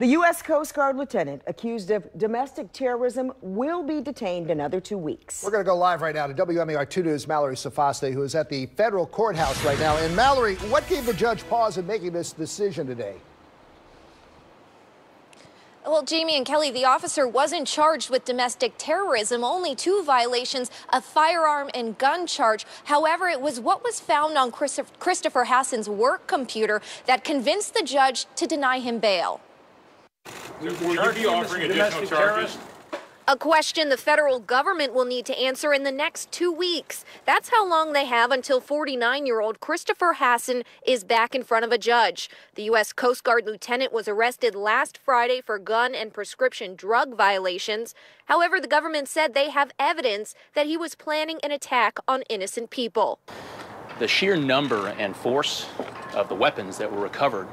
The U.S. Coast Guard lieutenant accused of domestic terrorism will be detained another 2 weeks. We're going to go live right now to WMAR 2 News' Mallory Safaste, who is at the federal courthouse right now. And Mallory, what gave the judge pause in making this decision today? Well, Jamie and Kelly, the officer wasn't charged with domestic terrorism, only 2 violations, a firearm and gun charge. However, it was what was found on Christopher Hassan's work computer that convinced the judge to deny him bail. Will you be offering additional charges? A question the federal government will need to answer in the next 2 weeks. That's how long they have until 49-year-old Christopher Hassan is back in front of a judge. The U.S. Coast Guard lieutenant was arrested last Friday for gun and prescription drug violations. However, the government said they have evidence that he was planning an attack on innocent people. The sheer number and force of the weapons that were recovered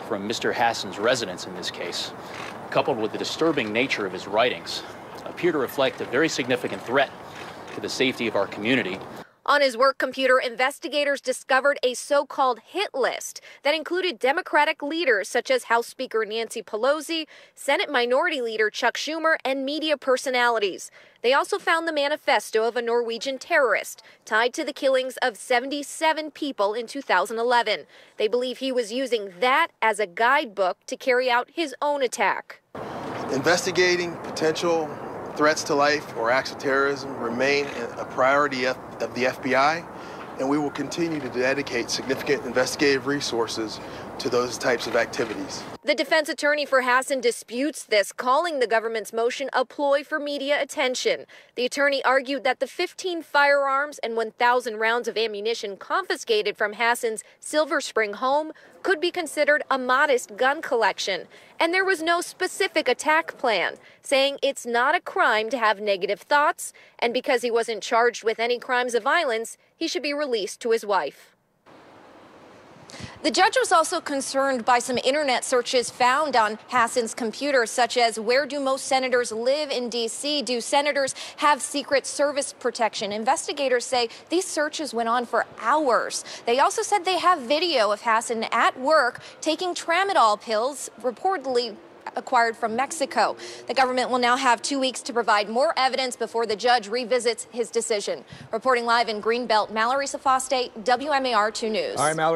from Mr. Hassan's residence in this case, coupled with the disturbing nature of his writings, appear to reflect a very significant threat to the safety of our community. On his work computer, investigators discovered a so-called hit list that included Democratic leaders such as House Speaker Nancy Pelosi, Senate Minority Leader Chuck Schumer, and media personalities. They also found the manifesto of a Norwegian terrorist tied to the killings of 77 people in 2011. They believe he was using that as a guidebook to carry out his own attack. Investigating potential threats to life or acts of terrorism remain a priority of the FBI, and we will continue to dedicate significant investigative resources to those types of activities. The defense attorney for Hassan disputes this, calling the government's motion a ploy for media attention. The attorney argued that the 15 firearms and 1,000 rounds of ammunition confiscated from Hassan's Silver Spring home could be considered a modest gun collection. And there was no specific attack plan, saying it's not a crime to have negative thoughts, and because he wasn't charged with any crimes of violence, he should be released to his wife. The judge was also concerned by some internet searches found on Hassan's computer, such as where do most senators live in D.C.? Do senators have Secret Service protection? Investigators say these searches went on for hours. They also said they have video of Hassan at work taking tramadol pills, reportedly acquired from Mexico. The government will now have 2 weeks to provide more evidence before the judge revisits his decision. Reporting live in Greenbelt, Mallory Safaste, WMAR 2 News. All right, Mallory.